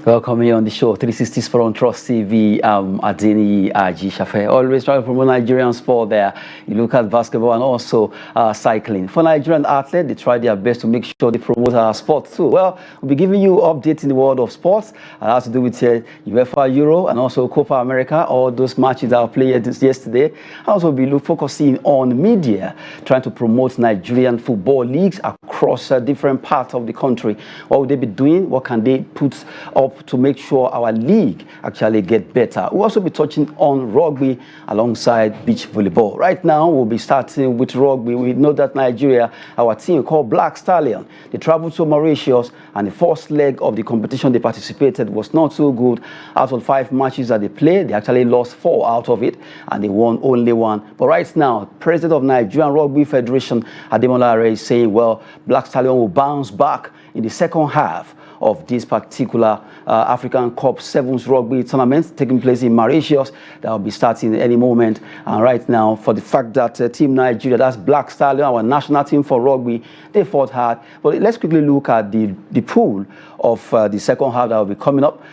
Welcome here on the show, 360 Sport on Trust TV. Adeni Aji Shafe. Always trying to promote Nigerian sport there. You look at basketball and also cycling. For Nigerian athletes, they try their best to make sure they promote our sport too. Well, we'll be giving you updates in the world of sports. It has to do with UEFA Euro and also Copa America, all those matches that were played yesterday. Also, we'll be focusing on media, trying to promote Nigerian football leagues across different parts of the country. What would they be doing? What can they put up to make sure our league actually get better? We'll also be touching on rugby alongside beach volleyball. Right now, we'll be starting with rugby. We know that Nigeria, our team called Black Stallion, they traveled to Mauritius, and the first leg of the competition they participated was not so good. Out of 5 matches that they played, they actually lost 4 out of it, and they won only 1. But right now, President of Nigerian Rugby Federation, Ademola Are, is saying, well, Black Stallion will bounce back in the second half of this particular African Cup Sevens rugby tournament taking place in Mauritius that will be starting any moment. And right now, for the fact that Team Nigeria, that's Black Stallion, our national team for rugby, they fought hard. But let's quickly look at the pool of the second half that will be coming up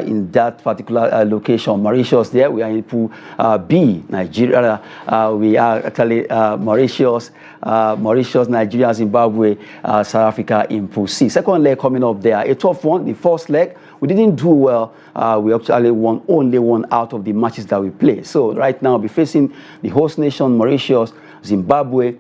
in that particular location. Mauritius there, we are in Pool B, Nigeria. We are actually Mauritius, Nigeria, Zimbabwe, South Africa in Pool C. Second leg coming up there, a tough one. The first leg, we didn't do well. We actually won only 1 out of the matches that we played. So right now, we'll be facing the host nation, Mauritius, Zimbabwe,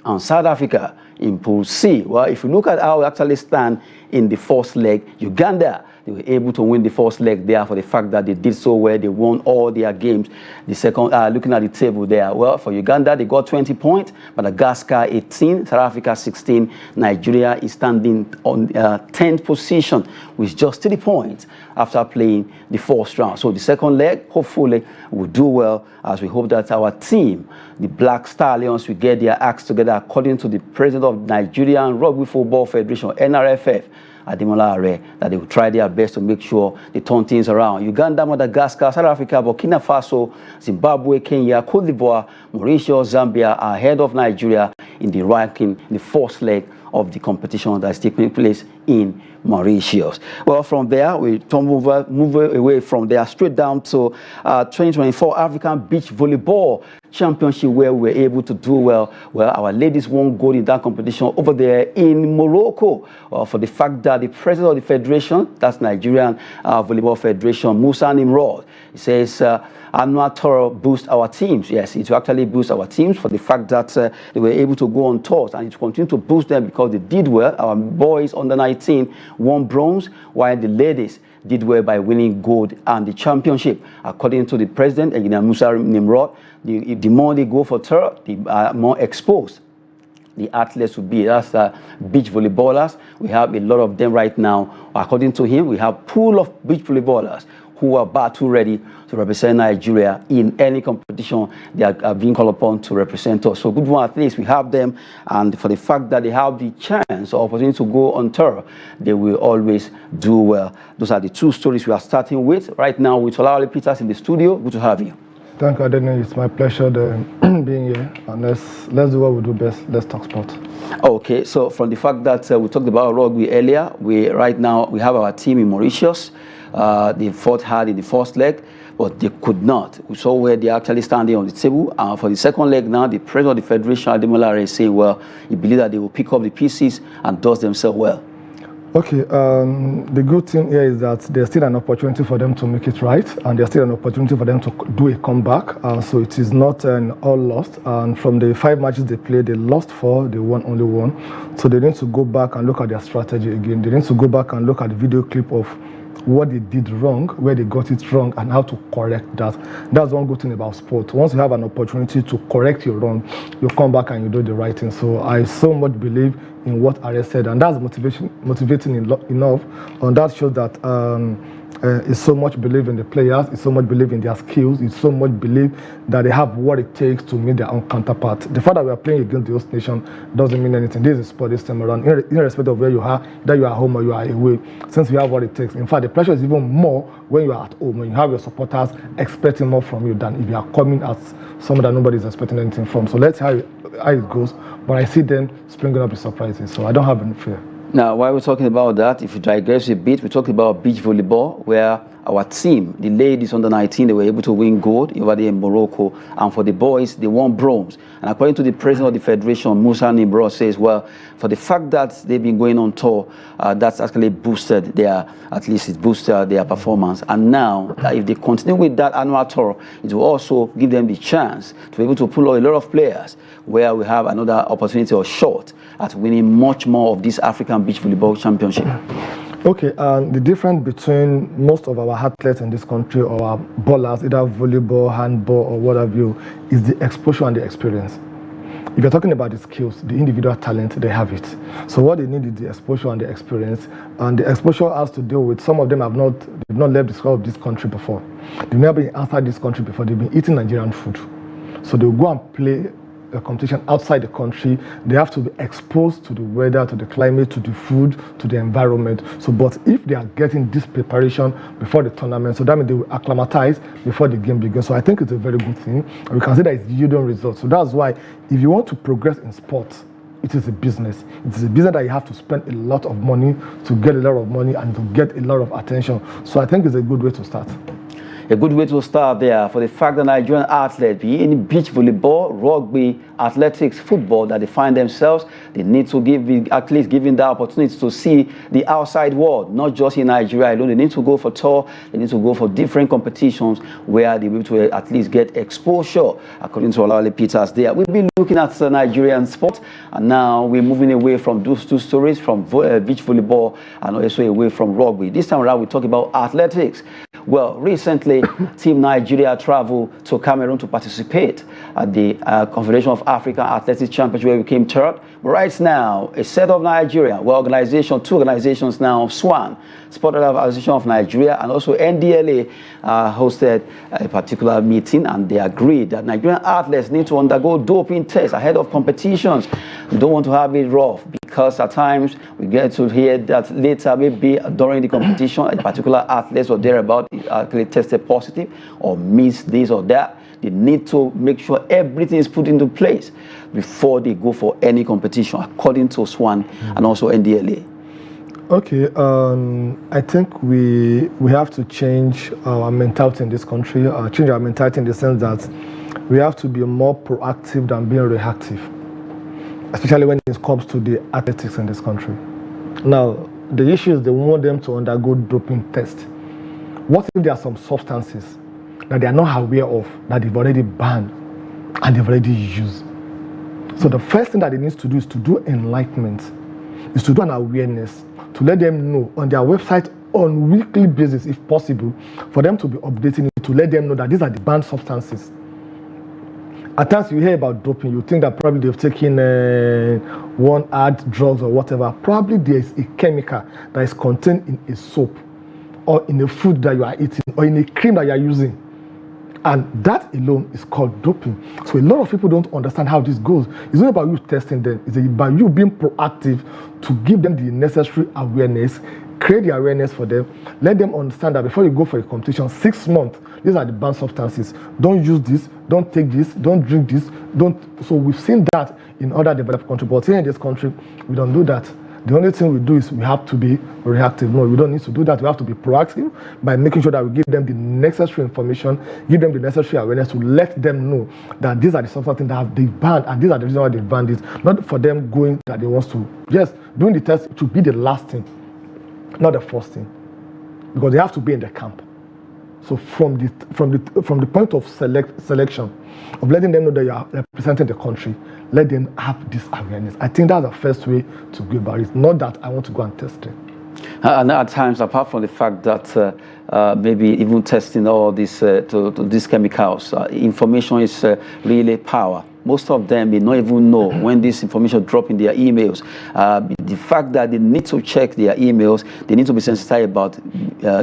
and South Africa in Pool C. Well, if you look at how we actually stand in the first leg, Uganda, they were able to win the first leg there for the fact that they did so well. They won all their games. The second, looking at the table there, well, for Uganda, they got 20 points, Madagascar 18, South Africa 16. Nigeria is standing on 10th position with just 3 points after playing the first round. So the second leg, hopefully, will do well, as we hope that our team, the Black Stallions, will get their acts together according to the president of Nigerian Rugby Football Federation, NRFF, Ademola Are, that they will try their best to make sure they turn things around. Uganda, Madagascar, South Africa, Burkina Faso, Zimbabwe, Kenya, Cote d'Ivoire, Mauritius, Zambia are ahead of Nigeria in the ranking, in the first leg of the competition that is taking place in Mauritius. Well, from there, we move away from there straight down to 2024 African Beach Volleyball Championship, where we were able to do well. Well, our ladies won gold in that competition over there in Morocco. For the fact that the president of the federation, that's Nigerian Volleyball Federation, Musa Nimrod, he says annual tour boost our teams. Yes, it will actually boost our teams for the fact that they were able to go on tours, and it will continue to boost them because they did well. Our boys under 19 won bronze, while the ladies did well by winning gold and the championship. According to the president, Engineer Musa Nimrod, the more they go for tour, the more exposed the athletes will be. That's beach volleyballers. We have a lot of them right now. According to him, we have a pool of beach volleyballers who are battle ready to represent Nigeria in any competition they are being called upon to represent us. So good one, at least we have them, and for the fact that they have the chance or opportunity to go on tour, they will always do well. Those are the 2 stories we are starting with right now with Olawale Peters in the studio. Good to have you. Thank you, Adeni. It's my pleasure to being here, and let's do what we do best. Let's talk sport. Okay, so from the fact that we talked about rugby earlier, right now we have our team in Mauritius. They fought hard in the first leg, but they could not. We saw where they're actually standing on the table. For the second leg now, the president of the Federation, Ademola, is saying, well, he believes that they will pick up the pieces and dust themselves well. Okay, the good thing here is that there's still an opportunity for them to make it right, and there's still an opportunity for them to do a comeback. So it is not all lost. And from the 5 matches they played, they lost 4, they won only 1. So they need to go back and look at their strategy again. They need to go back and look at the video clip of what they did wrong, where they got it wrong, and how to correct that. That's one good thing about sport. Once you have an opportunity to correct your wrong, you come back and you do the right thing. So I so much believe in what Ari said, and that's motivating enough. And that shows that it's so much believe in the players, it's so much believe in their skills, it's so much believe that they have what it takes to meet their own counterpart. The fact that we are playing against the host nation doesn't mean anything. This is sport this time around, irrespective of where you are, that you are home or you are away, since we have what it takes. In fact, the pressure is even more when you are at home, when you have your supporters expecting more from you than if you are coming as someone that nobody is expecting anything from. So let's see how it goes. But I see them springing up with surprises, so I don't have any fear. Now, while we're talking about that, if you digress a bit, we talked about beach volleyball, where our team, the ladies under 19, they were able to win gold over there in Morocco. And for the boys, they won bronze. And according to the president of the federation, Musa Nibro, says, well, for the fact that they've been going on tour, that's actually boosted their performance. And now, if they continue with that annual tour, it will also give them the chance to be able to pull out a lot of players, where we have another opportunity or shot at winning much more of this African Beach Volleyball Championship. Okay, the difference between most of our athletes in this country or our ballers, either volleyball, handball, or what have you, is the exposure and the experience. If you're talking about the skills, the individual talent, they have it. So what they need is the exposure and the experience. And the exposure has to deal with, some of them they've not left the soil of this country before. They've never been outside this country before. They've been eating Nigerian food. So they'll go and play a competition outside the country. They have to be exposed to the weather, to the climate, to the food, to the environment. So, but if they are getting this preparation before the tournament, so that means they will acclimatize before the game begins. So I think it's a very good thing. And we can say that it's yielding results. So that's why if you want to progress in sports, it is a business. It is a business that you have to spend a lot of money to get a lot of money and to get a lot of attention. So I think it's a good way to start. A good way to start there for the fact that Nigerian athletes, be in beach volleyball, rugby, athletics, football, that they find themselves, they need to at least give them the opportunity to see the outside world, not just in Nigeria alone. They need to go for tour, they need to go for different competitions where they will be able to at least get exposure, according to Olawale Peters there. We've been looking at Nigerian sport, and now we're moving away from those two stories, from beach volleyball and also away from rugby. This time around, we talk about athletics. Well, recently, Team Nigeria traveled to Cameroon to participate at the Confederation of African Athletics Championship, where we came third. But right now, a set of Nigeria, two organizations now, SWAN, Sport Association of Nigeria, and also NDLA hosted a particular meeting, and they agreed that Nigerian athletes need to undergo doping tests ahead of competitions. We don't want to have it rough, because at times we get to hear that later, maybe during the competition, a particular athlete or thereabout actually tested positive or missed this or that. They need to make sure everything is put into place before they go for any competition, according to SWAN and also NDLA. Okay, I think we have to change our mentality in this country, change our mentality in the sense that we have to be more proactive than being reactive, especially when it comes to the athletics in this country. Now, the issue is they want them to undergo doping tests. What if there are some substances that they are not aware of, that they've already banned and they've already used? So the first thing that they need to do is to do enlightenment, is to do an awareness, to let them know on their website on weekly basis, if possible, for them to be updating it, to let them know that these are the banned substances. At times you hear about doping, you think that probably they've taken one hard drugs or whatever. Probably there is a chemical that is contained in a soap, or in the food that you are eating, or in a cream that you are using. And that alone is called doping. So a lot of people don't understand how this goes. It's not about you testing them. It's about you being proactive to give them the necessary awareness, create the awareness for them, let them understand that before you go for a competition, 6 months, these are the banned substances. Don't use this, don't take this, don't drink this, So we've seen that in other developed countries, but here in this country, we don't do that. The only thing we do is we have to be reactive. No, we don't need to do that. We have to be proactive by making sure that we give them the necessary information, give them the necessary awareness to let them know that these are the substances that they banned, and these are the reasons why they banned it. Not for them going that they want to. Yes, doing the test should be the last thing, not the first thing, because they have to be in the camp. So from the point of selection, of letting them know that you are representing the country, let them have this awareness. I think that's the first way to go about it. Not that I want to go and test it. And at times, apart from the fact that maybe even testing all this to these chemicals, information is really power. Most of them may not even know when this information drop in their emails. The fact that they need to check their emails, they need to be sensitized about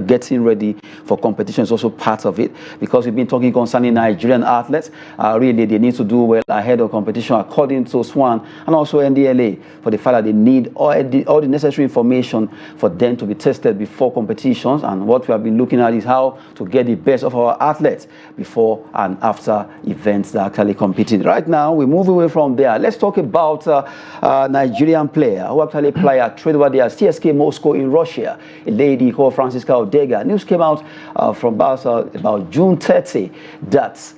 getting ready for competition is also part of it. Because we've been talking concerning Nigerian athletes, really they need to do well ahead of competition according to SWAN and also NDLA, for the fact that they need all the necessary information for them to be tested before competitions. And what we have been looking at is how to get the best of our athletes before and after events that are actually competing. Right now, we move away from there. Let's talk about a Nigerian player who actually played at trade over there, CSK Moscow in Russia, a lady called Francisca Odega. News came out from about June 30 that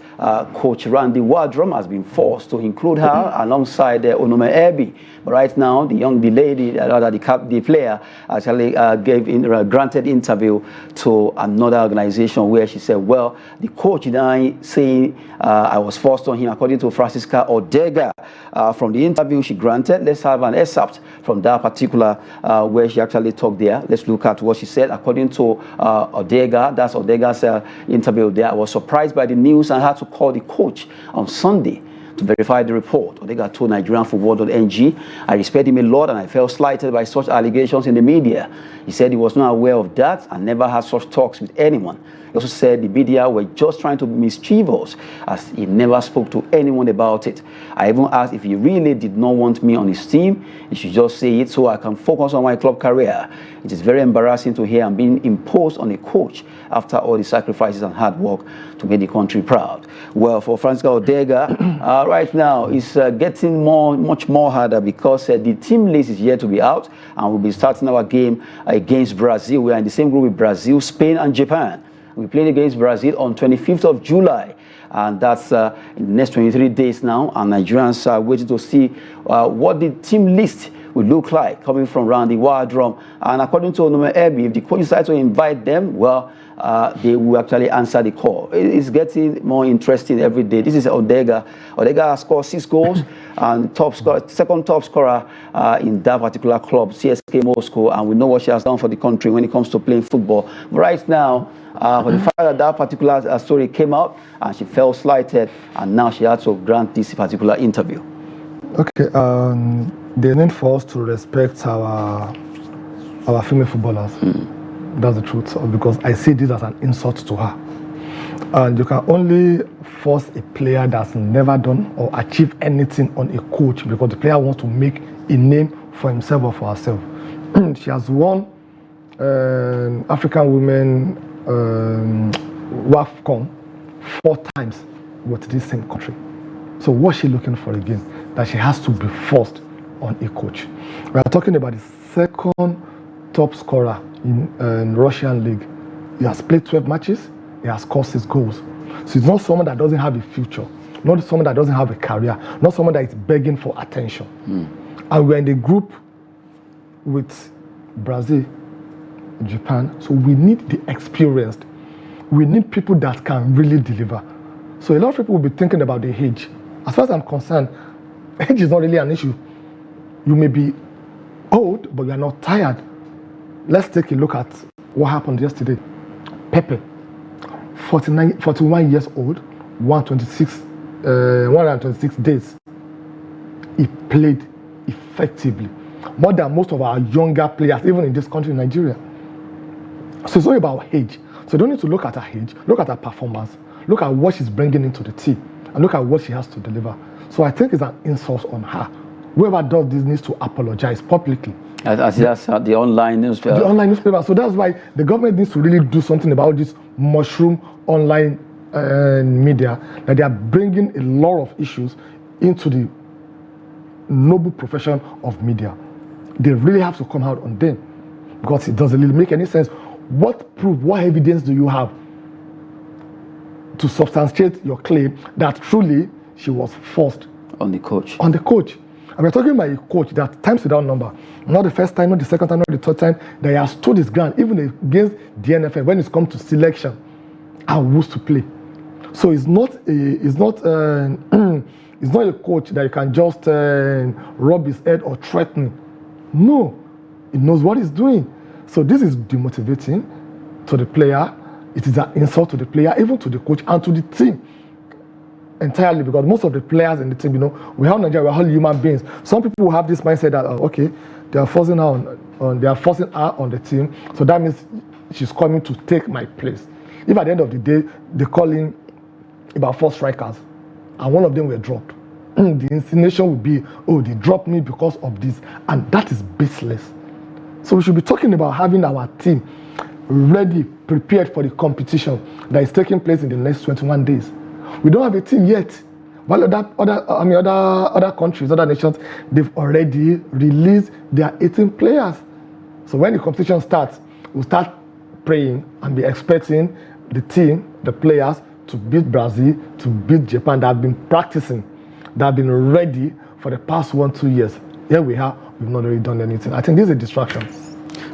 Coach Randy Wardrum has been forced to include her alongside Onome Ebi. But right now, the player actually granted interview to another organization where she said, well, the coach denied saying I was forced on him, according to Francisca Odega. From the interview she granted, let's have an excerpt from that particular where she actually talked there. Let's look at what she said. According to Odega, that's Odega's interview there. I was surprised by the news and had to call the coach on Sunday to verify the report. Odega told nigerianfootball.ng, I respect him a lot and I felt slighted by such allegations in the media. He said he was not aware of that and never had such talks with anyone. He also said the media were just trying to be mischievous, as he never spoke to anyone about it. I even asked if he really did not want me on his team, he should just say it so I can focus on my club career. It is very embarrassing to hear I'm being imposed on a coach after all the sacrifices and hard work to make the country proud. Well, for Francisca Odega, right now it's getting much more harder because the team list is yet to be out, and we'll be starting our game against Brazil. We are in the same group with Brazil, Spain, and Japan. We played against Brazil on 25th of July, and that's in the next 23 days now, and Nigerians are waiting to see what the team list will look like coming from Randy Wardrum. And according to Onome Ebi, if the coach decides to invite them, well, they will actually answer the call. It's getting more interesting every day. This is Odega. Odega has scored 6 goals and second top scorer in that particular club, CSK Moscow, and we know what she has done for the country when it comes to playing football. But right now, for the fact that particular story came out and she felt slighted, and now she had to grant this particular interview. Okay, they need for us to respect our female footballers. That's the truth, because I see this as an insult to her. And you can only force a player that's never done or achieved anything on a coach because the player wants to make a name for himself or for herself. She has won African Women WAFCON 4 times with this same country. So what's she looking for again? That she has to be forced on a coach. We are talking about the second top scorer in Russian league. He has played 12 matches. He has scored 6 goals. So it's not someone that doesn't have a future, not someone that doesn't have a career, not someone that is begging for attention. And we're in the group with Brazil, Japan. So we need the experienced. We need people that can really deliver. So a lot of people will be thinking about the age. As far as I'm concerned, age is not really an issue. You may be old, but you are not tired. Let's take a look at what happened yesterday. Pepe, 41 years old, 126 days. He played effectively, more than most of our younger players, even in this country, Nigeria. So it's not about age. So you don't need to look at her age, look at her performance, look at what she's bringing into the team, and look at what she has to deliver. So I think it's an insult on her. Whoever does this needs to apologize publicly. That's the online newspaper. The online newspaper. So that's why the government needs to really do something about this mushroom online media, that they are bringing a lot of issues into the noble profession of media. They really have to come out on them, because it doesn't really make any sense. What proof, what evidence do you have to substantiate your claim that truly she was forced on the coach? On the coach. And we're talking about a coach that times without number, not the first time, not the second time, not the third time, that he has stood his ground, even against the NFL when it comes to selection and who's to play. So it's not a coach that you can just rub his head or threaten. No, he knows what he's doing. So this is demotivating to the player. It is an insult to the player, even to the coach and to the team entirely, because most of the players in the team, we have Nigeria, we're all human beings. Some people will have this mindset that, okay, they are forcing her on the team, so that means she's coming to take my place. If at the end of the day, they call in about 4 strikers, and one of them were dropped, the insinuation would be, oh, they dropped me because of this, and that is baseless. So we should be talking about having our team ready, prepared for the competition that is taking place in the next 21 days. We don't have a team yet. While other countries, other nations, they've already released their 18 players. So when the competition starts, we'll start praying and be expecting the team, the players, to beat Brazil, to beat Japan, that have been practicing, that have been ready for the past 1-2 years. Here we are, we've not really done anything. I think this is a distraction.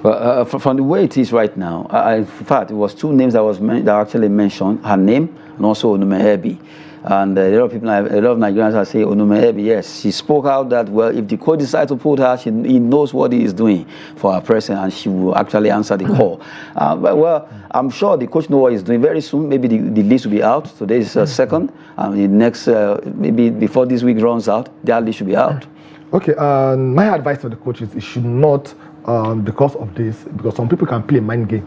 Well, from the way it is right now, in fact, it was 2 names that actually mentioned, her name and also Onume Ebi. And a lot of Nigerians are saying, Onume Ebi, yes, she spoke out that, well, if the coach decides to put her, he knows what he is doing for her person, and she will actually answer the call. Well, I'm sure the coach knows what he's doing. Very soon, maybe the list will be out. Today is 2nd, and the next, maybe before this week runs out, their list should be out. Okay, my advice to the coaches is, it should not, because of this, because some people can play a mind game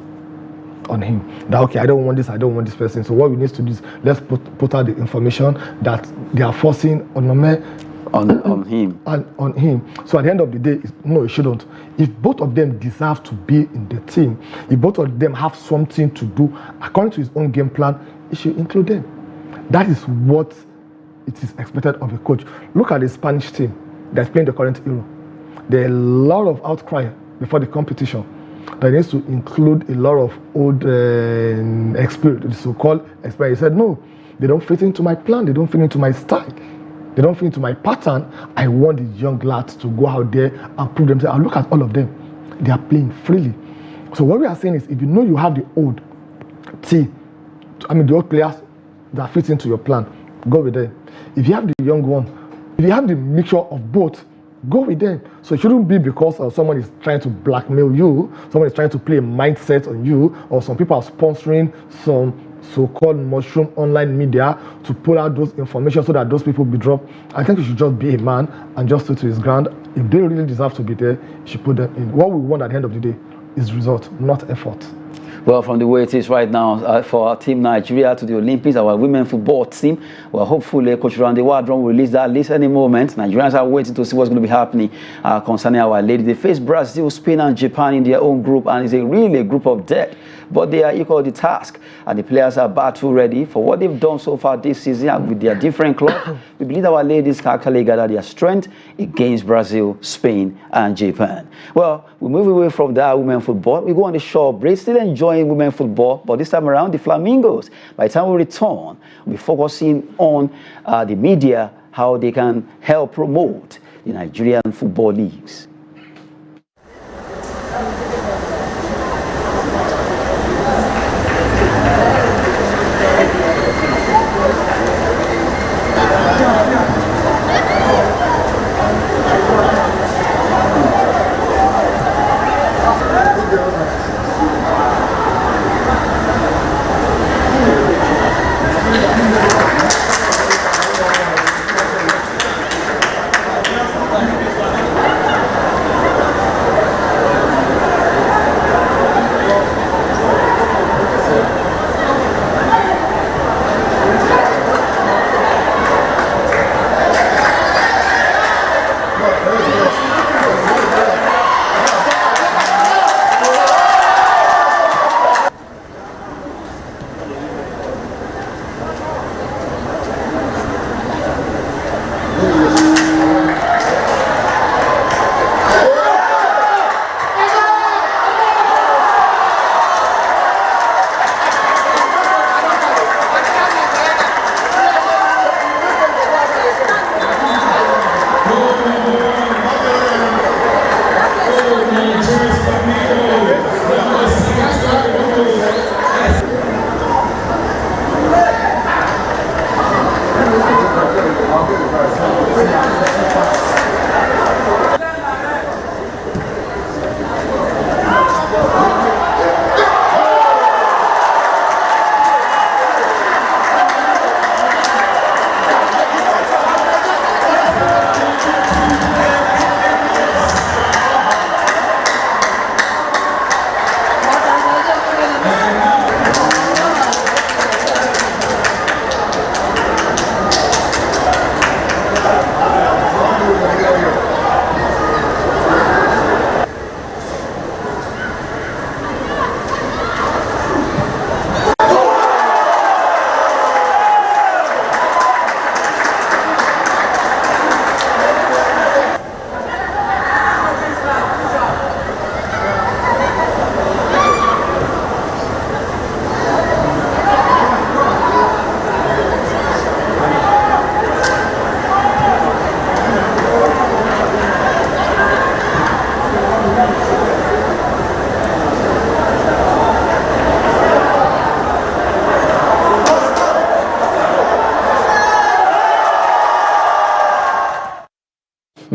on him. That, okay, I don't want this person. So what we need to do is, let's put out the information that they are forcing Onome on him. On him. So at the end of the day, no, it shouldn't. If both of them deserve to be in the team, if both of them have something to do according to his own game plan, it should include them. That is what it is expected of a coach. Look at the Spanish team that's playing the current Euro. There are a lot of outcry before the competition that needs to include a lot of old experience, the so-called experience. He said, no, they don't fit into my plan, they don't fit into my style, they don't fit into my pattern. I want the young lads to go out there and prove themselves. And look at all of them, they are playing freely. So what we are saying is, if you know you have the old team, the old players that fit into your plan, go with them. If you have the young one, if you have the mixture of both, go with them. So it shouldn't be because someone is trying to blackmail you, someone is trying to play a mindset on you, or some people are sponsoring some so-called mushroom online media to pull out those information so that those people be dropped. I think you should just be a man and just stick to his ground. If they really deserve to be there, you should put them in. What we want at the end of the day is result, not effort. Well, from the way it is right now, for our team Nigeria to the Olympics, our women football team, well, hopefully Coach Randy Wardron will release that list any moment. Nigerians are waiting to see what's going to be happening concerning our ladies. They face Brazil, Spain, and Japan in their own group, and it's really a group of death. But they are equal to the task, and the players are battle ready for what they've done so far this season with their different clubs. We believe our ladies can actually gather their strength against Brazil, Spain, and Japan. Well, we move away from that women football. We go on the short break, still enjoying women football, but this time around, the Flamingos. By the time we return, we'll be focusing on the media, how they can help promote the Nigerian football leagues.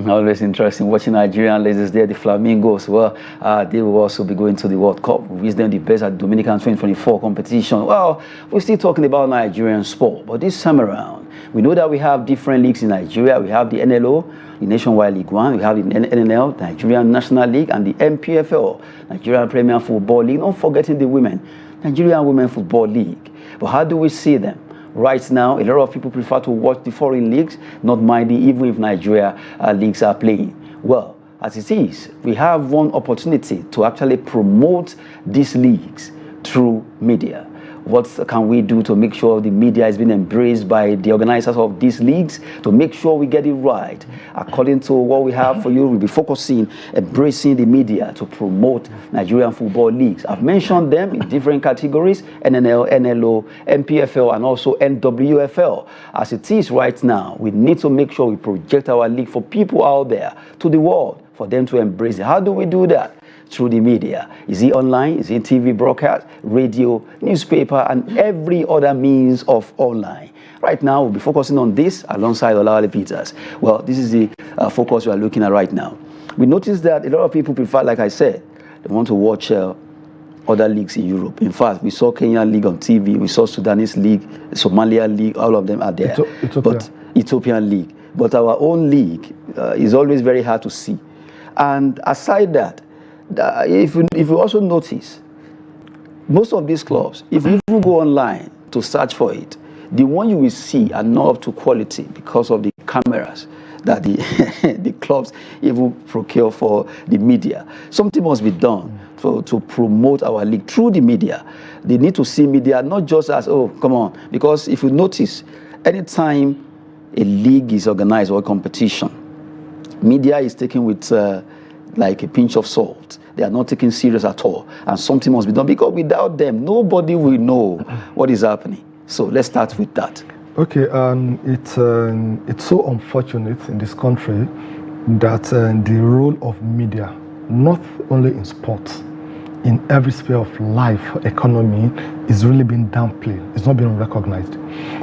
Always interesting watching Nigerian ladies there, the Flamingos. Well, they will also be going to the World Cup. We wish them the best at Dominican 2024 competition. Well, we're still talking about Nigerian sport, but this time around, we know that we have different leagues in Nigeria. We have the NLO, the Nationwide League One. We have the NNL, Nigerian National League, and the MPFL, Nigerian Premier Football League. Not forgetting the women, Nigerian Women Football League. But how do we see them? Right now, a lot of people prefer to watch the foreign leagues, not minding even if Nigeria leagues are playing. Well, as it is, we have one opportunity to actually promote these leagues through media. What can we do to make sure the media is being embraced by the organizers of these leagues, to make sure we get it right? According to what we have for you, we'll be focusing, embracing the media to promote Nigerian football leagues. I've mentioned them in different categories: NNL, NLO, MPFL, and also NWFL. As it is right now, we need to make sure we project our league for people out there, to the world, for them to embrace it. How do we do that? Through the media. Is it online? Is it TV broadcast, radio, newspaper, and every other means of online? Right now, we'll be focusing on this alongside Olawale Peters. Well, this is the focus we are looking at right now. We noticed that a lot of people prefer, like I said, they want to watch other leagues in Europe. In fact, we saw Kenyan League on TV, we saw Sudanese League, Somalia League, all of them are there. But Ethiopian League. But our own league is always very hard to see. And aside that, if you also notice, most of these clubs, if you even go online to search for it, the one you will see are not up to quality because of the cameras that the clubs even procure for the media. Something must be done to promote our league through the media. They need to see media not just as, oh, come on, because if you notice, anytime a league is organized or a competition, media is taken with like a pinch of salt. They are not taken serious at all, and something must be done, because without them, nobody will know what is happening. So let's start with that. Okay, it's so unfortunate in this country that the role of media, not only in sports, in every sphere of life, economy, is really being downplayed. It's not being recognized.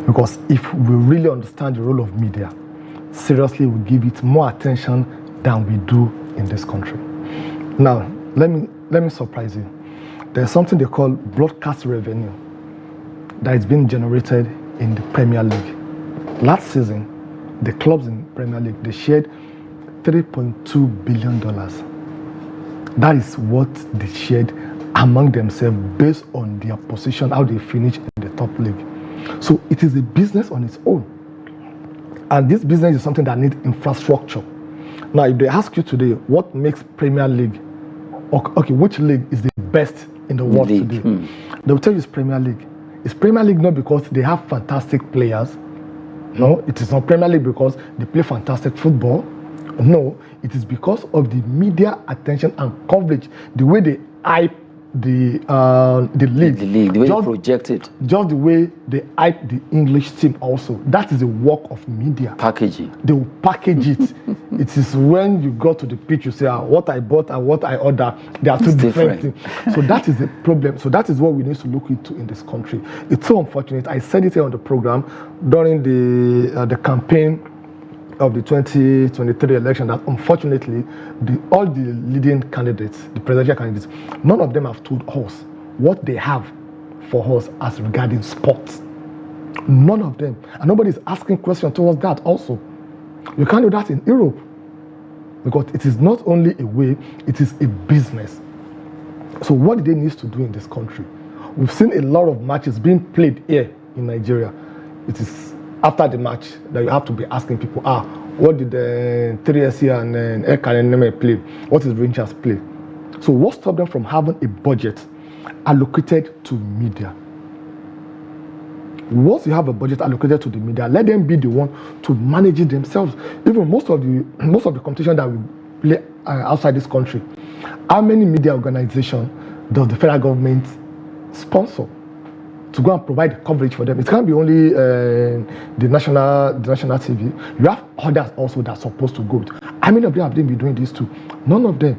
Because if we really understand the role of media, seriously, we give it more attention than we do in this country. Now, let me surprise you. There's something they call broadcast revenue that is being generated in the Premier League. Last season, the clubs in Premier League, they shared $3.2 billion. That is what they shared among themselves based on their position, how they finish in the top league. So it is a business on its own. And this business is something that needs infrastructure. Now, if they ask you today, what makes Premier League, okay, which league is the best in the world today? They will tell you it's Premier League. It's Premier League not because they have fantastic players. No, it is not Premier League because they play fantastic football. No, it is because of the media attention and coverage, the way they hype the league. The way they project it. Just the way they hype the English team also. That is the work of media. Packaging. They will package it. It is when you go to the pitch, you say, what I bought and what I order, they are two different things. So that is the problem. So that is what we need to look into in this country. It's so unfortunate. I said it here on the program during the campaign of the 2023 election that unfortunately all the leading candidates, the presidential candidates, none of them have told us what they have for us as regarding sports. None of them. And nobody is asking questions towards that also. You can't do that in Europe because it is not only a way, it is a business. So what do they need to do in this country? We've seen a lot of matches being played here in Nigeria. It is after the match that you have to be asking people, what did the 3SC and Ekaneme play? What is Rangers play? So what stopped them from having a budget allocated to media? Once you have a budget allocated to the media, let them be the one to manage it themselves. Even most of the competition that we play outside this country, how many media organizations does the federal government sponsor to go and provide the coverage for them? It can't be only the national TV. You have others also that are supposed to go. How many of them have they been doing this too? None of them.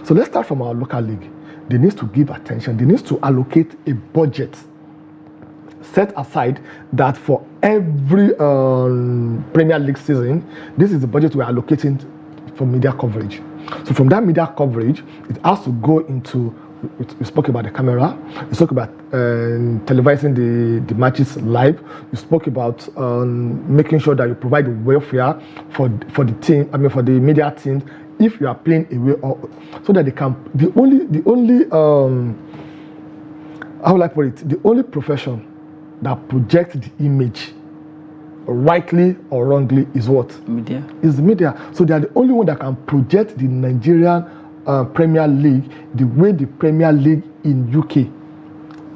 So let's start from our local league. They need to give attention. They need to allocate a budget set aside that for every Premier League season, this is the budget we're allocating for media coverage. So from that media coverage, it has to go into, we spoke about the camera, we spoke about televising the matches live, we spoke about making sure that you provide the welfare for the team, for the media teams, if you are playing away, or so that they can, the only how will I put it, the only profession that projects the image, rightly or wrongly, is what? Media. Is the media. So they are the only one that can project the Nigerian Premier League the way the Premier League in UK,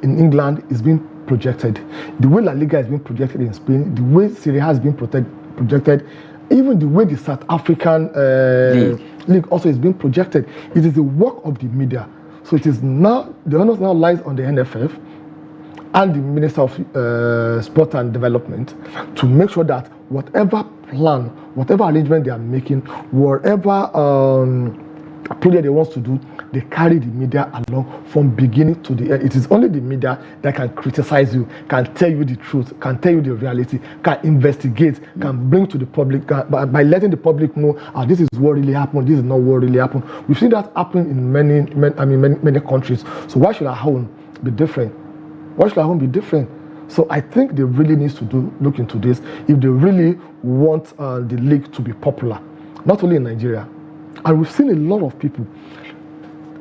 in England, is being projected. The way La Liga is being projected in Spain, the way Serie A has been projected, even the way the South African league also is being projected. It is the work of the media. So it is now, the onus now lies on the NFF and the Minister of Sport and Development to make sure that whatever plan, whatever arrangement they are making, whatever project they want to do, they carry the media along from beginning to the end. It is only the media that can criticize you, can tell you the truth, can tell you the reality, can investigate, can bring to the public, by letting the public know, this is what really happened, this is not what really happened. We've seen that happen in many countries. So why should our own be different? Why should our own be different? So I think they really need to look into this if they really want the league to be popular, not only in Nigeria. And we've seen a lot of people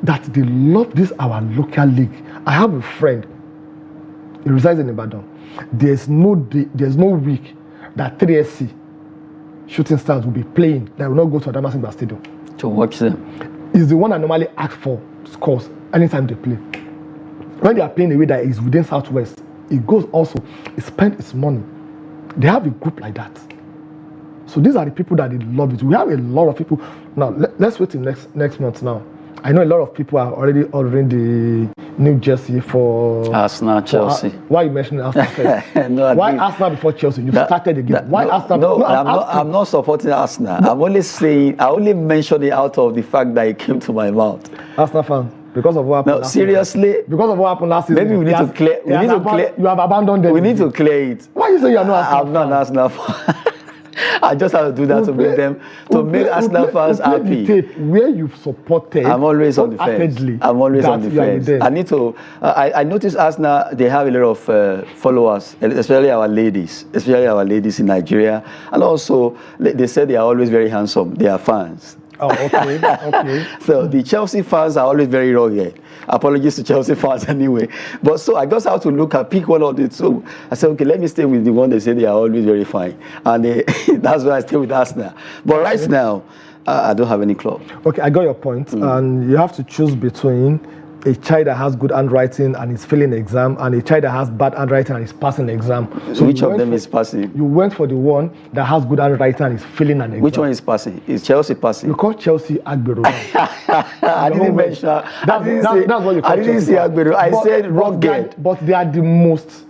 that they love this our local league. I have a friend, he resides in Ibadan. There's no week that 3SC Shooting Stars will be playing that will not go to Adamasingba Stadium to watch them. He's the one I normally ask for scores anytime they play. When they are playing a way that is within Southwest, it goes also, he spends his money. They have a group like that. So these are the people that they love it. We have a lot of people. Now, let's wait till next month now. I know a lot of people are already ordering the new jersey for Arsenal, Chelsea. Why are you mentioning Arsenal first? No, why Arsenal before Chelsea? You started the game. Why Arsenal? No, I'm not supporting Arsenal. I'm only saying, I only mentioned it out of the fact that it came to my mouth. Arsenal fan. Because of what happened last seriously? Season. Because of what happened last season. Maybe we need to clear. You have abandoned them. We need to clear it. Why you say you are not Arsenal? I'm not an Arsenal fan. I just have to do that make Arsenal fans happy. Where you've supported. I'm always on the fence. I'm always on the fence. I need to. I noticed Arsenal. They have a lot of followers, especially our ladies, in Nigeria, and also they said they are always very handsome. They are fans. Oh, okay. So the Chelsea fans are always very rugged. Apologies to Chelsea fans anyway. But so I just have to pick one of the two. I said, okay, let me stay with the one they say they are always very fine. And that's why I stay with Arsenal. But right now, I don't have any club. Okay, I got your point. And you have to choose between a child that has good handwriting and is failing exam and a child that has bad handwriting and is passing the exam. So which of them is passing? You went for the one that has good handwriting and is failing an exam. Which one is passing? Is Chelsea passing? You call Chelsea Agbero. I didn't mention. That's what you call I didn't say Agbero. I said rugged. But they are the most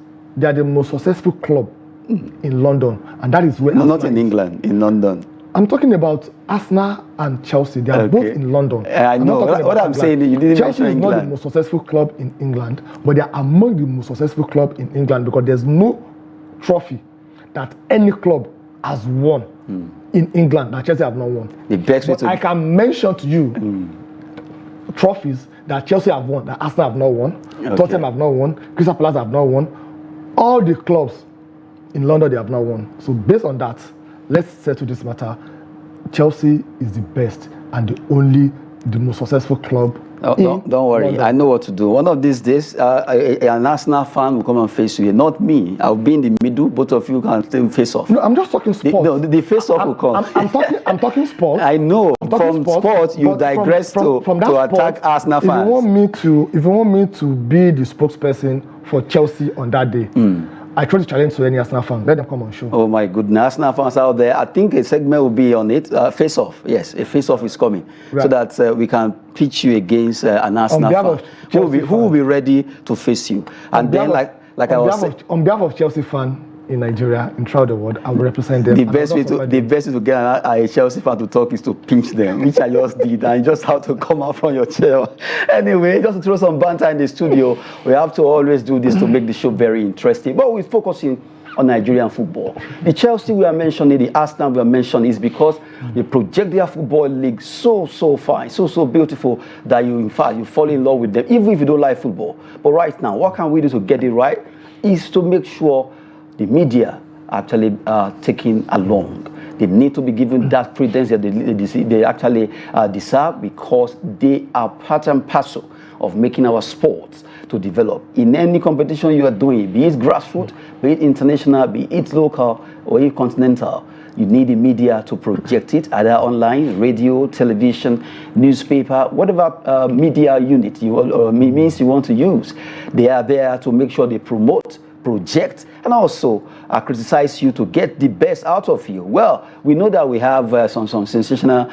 successful club in London, and that is where. No, not in England. In London. I'm talking about Arsenal and Chelsea. They are both in London. I know. What I'm saying, you didn't Chelsea mention is England. not the most successful club in England, but they are among the most successful club in England because there's no trophy that any club has won in England that Chelsea have not won. The best way to... I can mention to you trophies that Chelsea have won, that Arsenal have not won, Tottenham have not won, Crystal Palace have not won. All the clubs in London, they have not won. So based on that, let's settle this matter. Chelsea is the best and the most successful club. Don't worry, London. I know what to do. One of these days, an Arsenal fan will come and face you. Not me. I'll be in the middle. Both of you can still face off. No, I'm just talking sports. The face-off will come. I'm talking sports. I know. From sports, you digress to attack Arsenal fans. If you want me to be the spokesperson for Chelsea on that day, I try to challenge to any Arsenal fan. Let them come on show. Oh my goodness, Arsenal fans out there. I think a segment will be on it. Face-off. Yes, a face-off is coming. Right. So that we can pitch you against an Arsenal fan. Who will be ready to face you? And then, on behalf of Chelsea fan in Nigeria, in throughout the world, I will represent them. The best way to get a Chelsea fan to talk is to pinch them, which I just did, and you just have to come out from your chair. Anyway, just to throw some banter in the studio, we have to always do this to make the show very interesting. But we're focusing on Nigerian football. The Chelsea we are mentioning, the Arsenal we are mentioning, is because they project their football league so fine, so beautiful that you fall in love with them, even if you don't like football. But right now, what can we do to get it right is to make sure the media actually taken along. They need to be given that credence that they actually deserve, because they are part and parcel of making our sports to develop. In any competition you are doing, be it grassroots, be it international, be it local or even continental, you need the media to project it, either online, radio, television, newspaper, whatever media unit means you want to use. They are there to make sure they promote, project, and also criticize you to get the best out of you. Well, we know that we have some sensational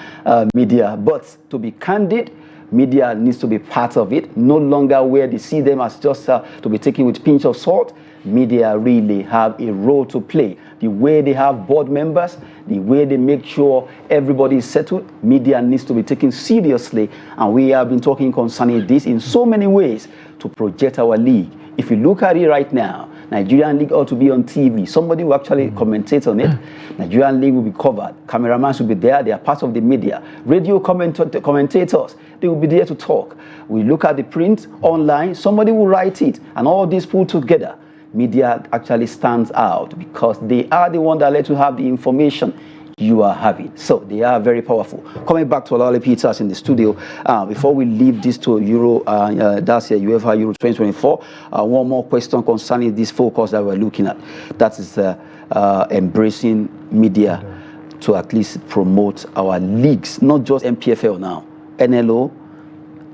media, but to be candid, media needs to be part of it, no longer where they see them as just to be taken with a pinch of salt. Media really have a role to play. The way they have board members, the way they make sure everybody is settled, media needs to be taken seriously. And we have been talking concerning this in so many ways to project our league. If you look at it right now, Nigerian league ought to be on TV. Somebody will actually commentate on it. Nigerian league will be covered. Cameramans will be there. They are part of the media. Radio commentators, they will be there to talk. We look at the print, online, somebody will write it. And all this put together, media actually stands out because they are the one that let you have the information you are having. So they are very powerful. Coming back to Olale Peters in the studio, before we leave this to Euro, that's UEFA Euro 2024, one more question concerning this focus that we're looking at. That is embracing media to at least promote our leagues, not just MPFL now, NLO,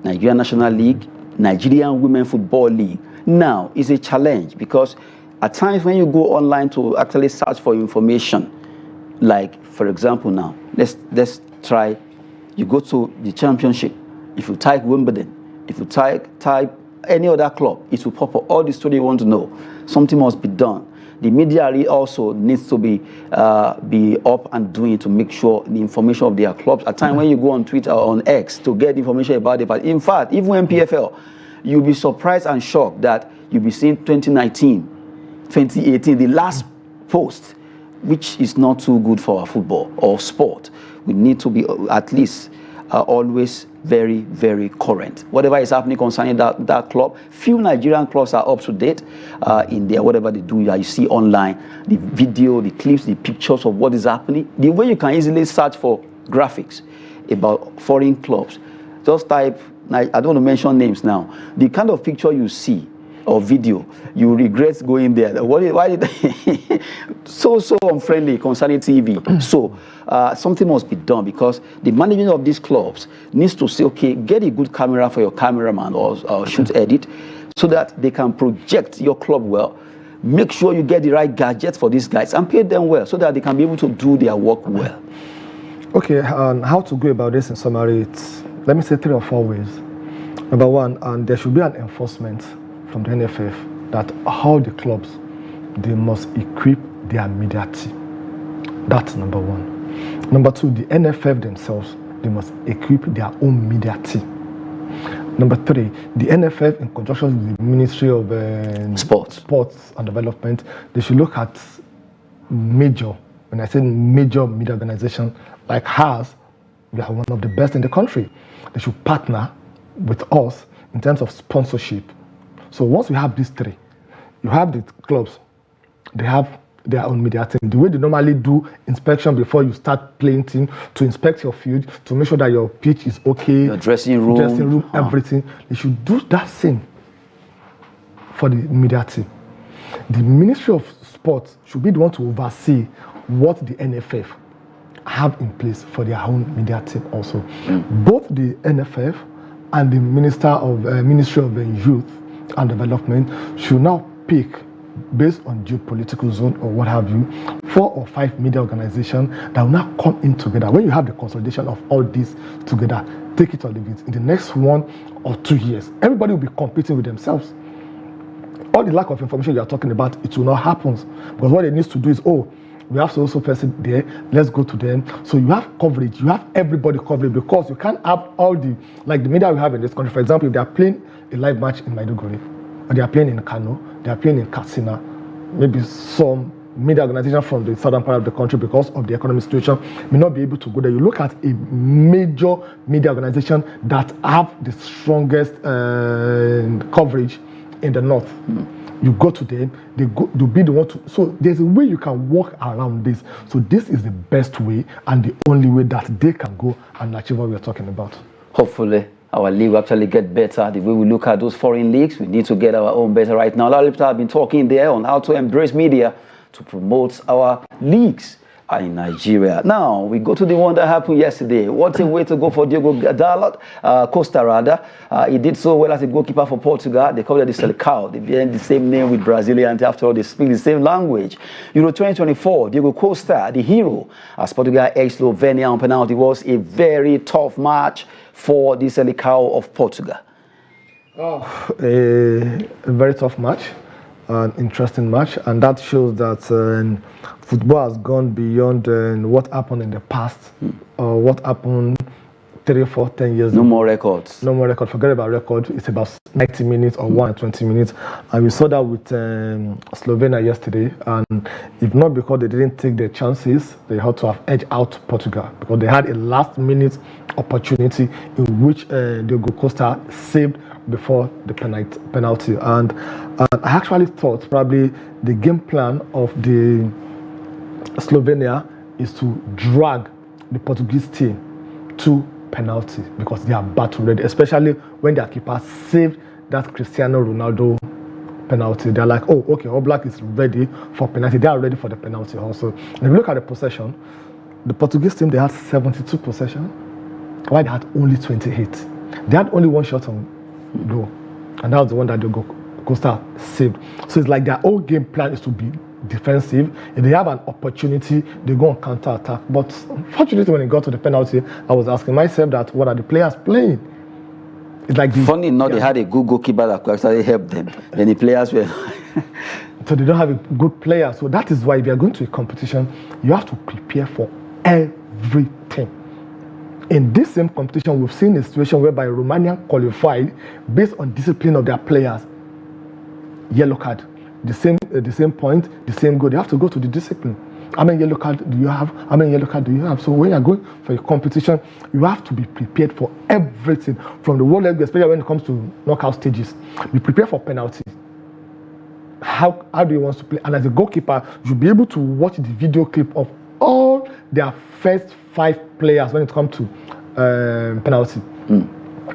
Nigerian National League, Nigerian Women Football League. Now, it's a challenge because at times when you go online to actually search for information, like, for example, now, let's try, you go to the championship. If you type Wimbledon, if you type any other club, it will pop up all the story you want to know. Something must be done. The media also needs to be up and doing to make sure the information of their clubs. At times when you go on Twitter or on X to get information about it, but in fact, even MPFL, you'll be surprised and shocked that you'll be seeing 2019, 2018, the last post, which is not too good for our football or sport. We need to be at least always very, very current. Whatever is happening concerning that club, few Nigerian clubs are up to date in there, whatever they do. You see online, the video, the clips, the pictures of what is happening. The way you can easily search for graphics about foreign clubs, just type, I don't want to mention names now, the kind of picture you see or video, you regret going there. Why did so unfriendly concerning TV? So something must be done because the management of these clubs needs to say, okay, get a good camera for your cameraman or shoot edit so that they can project your club well. Make sure you get the right gadgets for these guys and pay them well so that they can be able to do their work well. Okay, how to go about this in summary? It's, let me say 3 or 4 ways. Number one, there should be an enforcement from the NFF that all the clubs, they must equip their media team. That's number one. Number two, the NFF themselves, they must equip their own media team. Number three, the NFF in conjunction with the Ministry of Sports and Development, they should look at major when I say major media organization like ours, we are one of the best in the country. They should partner with us in terms of sponsorship. So once we have these three, you have the clubs, they have their own media team. The way they normally do inspection before you start playing team, to inspect your field, to make sure that your pitch is okay, your dressing room, everything. They should do that same for the media team. The Ministry of Sports should be the one to oversee what the NFF have in place for their own media team also. Both the NFF and the Ministry of Youth and Development should now pick, based on geopolitical zone or what have you, 4 or 5 media organizations that will now come in together. When you have the consolidation of all this together, take it or leave it. In the next 1 or 2 years, everybody will be competing with themselves. All the lack of information you are talking about, it will not happen. Because what it needs to do is, we have so person there, let's go to them. So you have coverage, you have everybody covered, because you can't have all the, like the media we have in this country. For example, if they are playing a live match in Maiduguri, or they are playing in Kano, they are playing in Katsina, maybe some media organization from the southern part of the country, because of the economic situation, may not be able to go there. You look at a major media organization that have the strongest coverage in the north. You go to them, they'll be the one to. So there's a way you can work around this. So this is the best way and the only way that they can go and achieve what we're talking about. Hopefully our league will actually get better. The way we look at those foreign leagues, we need to get our own better right now. A lot of people have been talking there on how to embrace media to promote our leagues in Nigeria. Now, we go to the one that happened yesterday. What a way to go for Diogo Costa rather. He did so well as a goalkeeper for Portugal. They called it the Selecao. They bear the same name with Brazilians. After all, they speak the same language. Euro 2024, Diogo Costa, the hero, as Portugal edged Slovenia on penalty. Was a very tough match for the Selecao of Portugal. A very tough match. An interesting match, and that shows that football has gone beyond what happened in the past, or what happened 3, 4, 10 years ago. No more records. No more record. Forget about record. It's about 90 minutes or 120 minutes. And we saw that with Slovenia yesterday. And if not because they didn't take their chances, they had to have edged out Portugal, because they had a last-minute opportunity in which Diogo Costa saved before the penalty. And I actually thought probably the game plan of the Slovenia is to drag the Portuguese team to penalty, because they are battle ready, especially when their keeper saved that Cristiano Ronaldo penalty. They're like, oh, okay, All Black is ready for penalty. They are ready for the penalty also. And if you look at the possession, the Portuguese team, they had 72 possession, while they had only 28. They had only one shot on goal, and that was the one that Diogo Costa saved. So it's like their whole game plan is to be defensive. If they have an opportunity, they go on counter-attack. But unfortunately, when it got to the penalty, I was asking myself that, what are the players playing? It's like funny enough, they had a good goalkeeper that could actually help them. Then the players were so they don't have a good player. So that is why if you are going to a competition, you have to prepare for everything. In this same competition, we've seen a situation whereby Romania qualified based on discipline of their players. Yellow card, the same point, the same goal. They have to go to the discipline. How many yellow cards do you have? How many yellow cards do you have? So when you're going for a competition, you have to be prepared for everything from the world league, especially when it comes to knockout stages. Be prepared for penalties. How do you want to play? And as a goalkeeper, you'll be able to watch the video clip of all their first 5 players when it comes to penalty.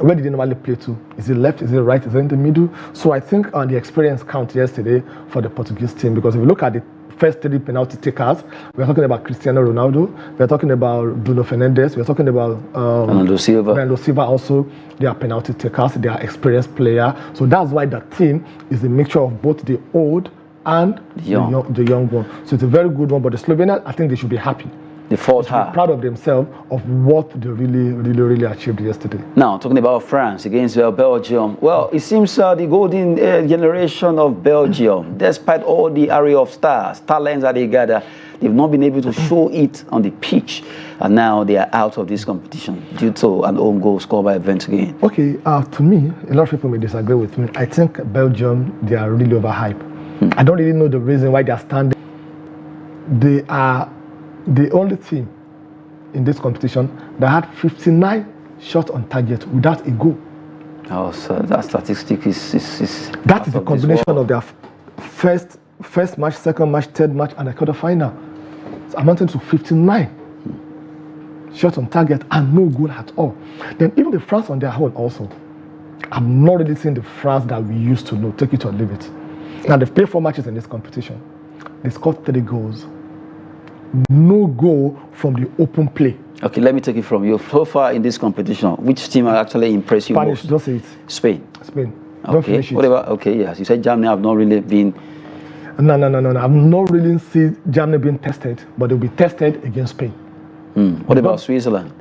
Where did they normally play to? Is it left? Is it right? Is it in the middle? So I think the experience counts yesterday for the Portuguese team, because if you look at the first 3 penalty takers, we're talking about Cristiano Ronaldo, we're talking about Bruno Fernandes, we're talking about Fernando Silva also. They are penalty takers, they are experienced players. So that's why the team is a mixture of both the old and the young one. So it's a very good one. But the Slovenians, I think they should be happy. They fought hard. Proud of themselves of what they really achieved yesterday. Now, talking about France against Belgium. Well, it seems the golden generation of Belgium, despite all the array of stars, talents that they gather, they've not been able to show it on the pitch. And now they are out of this competition due to an own goal scored by Event again. Okay, to me, a lot of people may disagree with me. I think Belgium, they are really overhyped. I don't really know the reason why they are standing. They are the only team in this competition that had 59 shots on target without a goal. Oh, so that statistic is that is a combination of their first match, second match, third match, and a quarter-final. It's amounting to 59 shots on target and no goal at all. Then even the France on their own also. I'm not really seeing the France that we used to know. Take it or leave it. Now they've played 4 matches in this competition. They scored 3 goals. No goal from the open play. Okay, let me take it from you. So far in this competition, which team actually impressed you Spanish, most? don't say it. Spain. Don't finish it. What about, okay, yes. You said Germany have not really been... No. I've not really seen Germany being tested, but they'll be tested against Spain. What about Switzerland?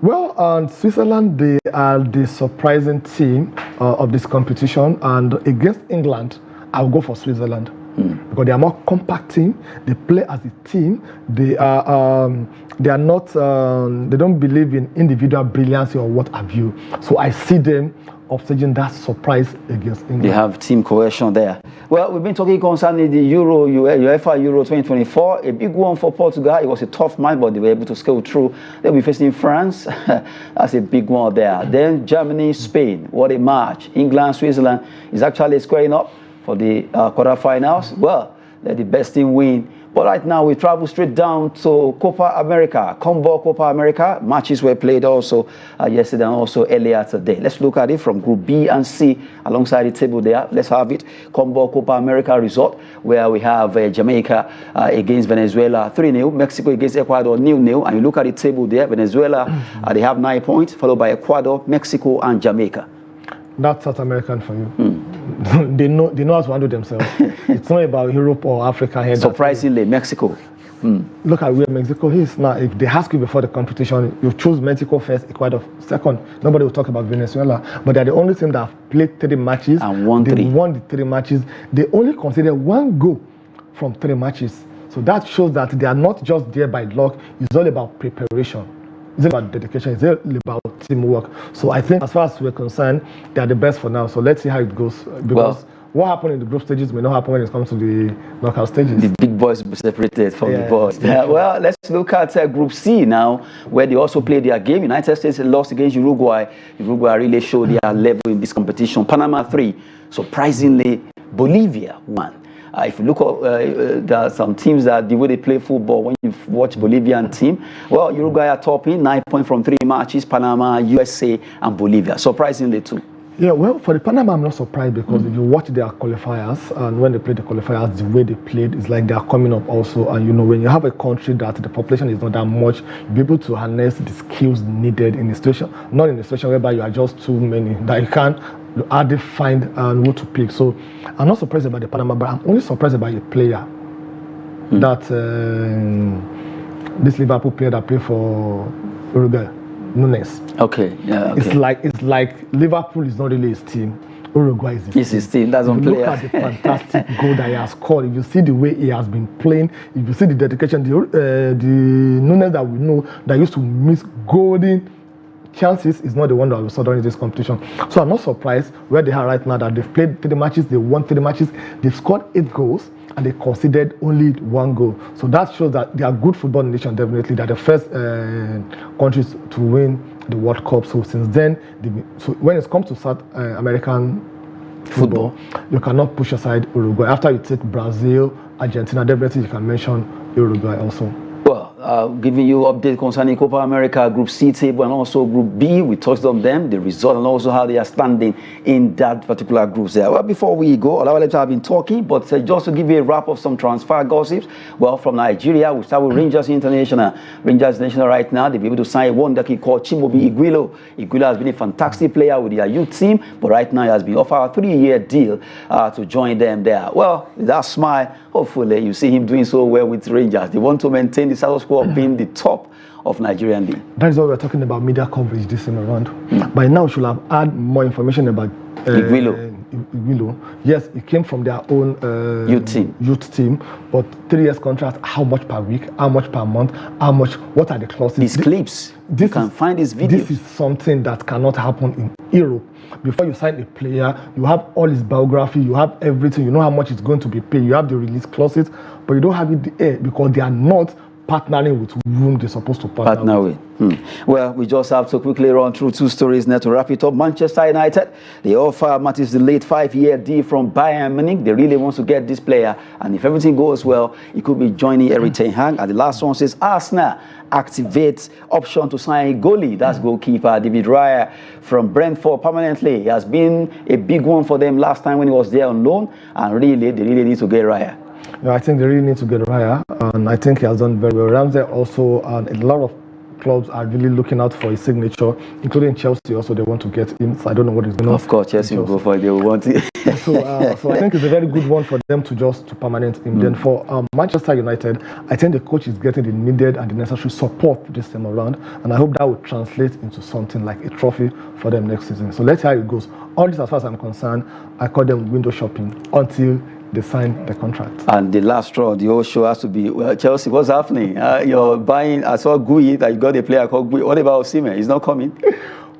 Well, Switzerland, they are the surprising team of this competition, and against England, I'll go for Switzerland. Because they are more compact team, they play as a team, they are not, they don't believe in individual brilliance or what have you. So I see them upstaging that surprise against England. They have team cohesion there. Well, we've been talking concerning the UEFA Euro 2024, a big one for Portugal. It was a tough match, but they were able to scale through. They'll be facing France. That's a big one there. Then Germany, Spain. What a match. England, Switzerland is actually squaring up for the quarterfinals. Well, let the best team win. But right now, we travel straight down to Copa America. Combo Copa America. Matches were played also yesterday and also earlier today. Let's look at it from Group B and C alongside the table there. Let's have it. Combo Copa America result, where we have Jamaica against Venezuela 3-0. Mexico against Ecuador 0-0. And you look at the table there. Venezuela, they have 9 points, followed by Ecuador, Mexico, and Jamaica. That's South American for you. They know how to handle themselves. It's not about Europe or Africa here. Surprisingly, Mexico. Look at where Mexico is now. If they ask you before the competition, you choose Mexico first, Ecuador second. Nobody will talk about Venezuela. But they're the only team that have played 3 matches and won 3. They won the 3 matches. They only consider 1 goal from 3 matches. So that shows that they are not just there by luck. It's all about preparation. It's about dedication. It's all about teamwork. So I think as far as we're concerned, they are the best for now. So let's see how it goes. Because what happened in the group stages may not happen when it comes to the knockout stages. The big boys will be separated from the boys. Well, let's look at Group C now, where they also played their game. United States lost against Uruguay. Uruguay really showed their level in this competition. Panama 3. Surprisingly, Bolivia 1. If you look at there are some teams that the way they play football, when you watch Bolivian team, well, Uruguay are topping, 9 points from 3 matches, Panama, USA, and Bolivia. Surprisingly too. Yeah, well, for the Panama, I'm not surprised because if you watch their qualifiers and when they play the qualifiers, the way they played is like they are coming up also. And you know, when you have a country that the population is not that much, you'll be able to harness the skills needed in a situation, not in a situation whereby you are just too many that you can't hardly find who to pick. So I'm not surprised about the Panama, but I'm only surprised about a player that this Liverpool player that played for Uruguay. Nunes. Okay, yeah. Okay. It's like Liverpool is not really his team. Uruguay is his team. That's one player. Look at the fantastic goal that he has scored. If you see the way he has been playing, if you see the dedication, the Nunes that we know that used to miss golden chances is not the one that we saw during this competition. So I'm not surprised where they are right now that they've played 3 matches, they won 3 matches, they've scored 8 goals. And they conceded only 1 goal. So that shows that they are good football nation, definitely. They're the first countries to win the World Cup. So since then, so when it comes to South American football, you cannot push aside Uruguay. After you take Brazil, Argentina, definitely you can mention Uruguay also. Well, giving you update concerning Copa America Group C table and also Group B. We touched on them, the result, and also how they are standing in that particular group there. Well, before we go, Olawale have been talking, but just to give you a wrap of some transfer gossips. Well, from Nigeria, we start with Rangers International. Rangers International right now, they'll be able to sign one that he called Chimobi Iguilo. Iguilo has been a fantastic player with their youth team, but right now he has been offered a 3-year deal to join them there. Well, with that smile, hopefully you see him doing so well with Rangers. They want to maintain the status quo of being the top of Nigerian league. That is why we're talking about media coverage this time around. By now, we should have had more information about Iguilo. Yes, it came from their own youth team, but 3 years contract, how much per week, how much per month, how much, what are the clauses? These clips, you can find these videos. This is something that cannot happen in Europe. Before you sign a player, you have all his biography, you have everything, you know how much it's going to be paid, you have the release clauses, but you don't have it there because they are not partnering with whom they're supposed to partner with. Well, we just have to quickly run through two stories now to wrap it up. Manchester United, they offer Matthijs de Ligt 5-year deal from Bayern Munich. They really want to get this player, and if everything goes well, he could be joining Erik ten Hag. And the last one says Arsenal activates option to sign a goalie. That's goalkeeper David Raya from Brentford permanently. He has been a big one for them last time when he was there on loan, and really, they really need to get Raya. Yeah, I think they really need to get Raya, and I think he has done very well. Ramsey also, and a lot of clubs are really looking out for his signature, including Chelsea. Also, they want to get him. So I don't know what is going on. Of course, Chelsea will go for it. They will want it. So I think it's a very good one for them to permanent him. Then for Manchester United, I think the coach is getting the needed and the necessary support this time around, and I hope that will translate into something like a trophy for them next season. So let's see how it goes. All this, as far as I'm concerned, I call them window shopping until they sign the contract. And the last straw, the whole show has to be, well, Chelsea, what's happening? You're buying, I saw Gui, that you got a player called Gui. What about Osimhen? He's not coming?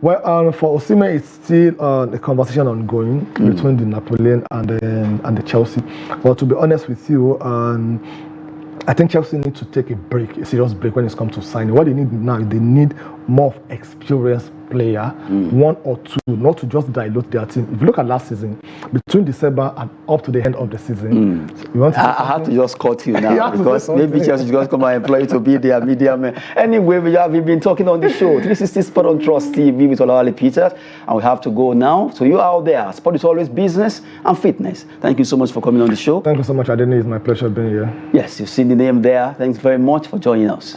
Well, for Osimhen, it's still a conversation ongoing between the Napoleon and the Chelsea. But to be honest with you, I think Chelsea need to take a serious break when it comes to signing. What they need now, they need more experienced player, one or two, not to just dilute their team. If you look at last season, between December and up to the end of the season, I have to just cut you now because maybe Chelsea is just come and employ you to be their media man. Anyway, we've been talking on the show, 360 Sport on Trust TV with Olawale Peters, and we have to go now. So you out there, sport is always business and fitness. Thank you so much for coming on the show. Thank you so much, Adeni. It's my pleasure being here. Yes, you've seen the name there. Thanks very much for joining us.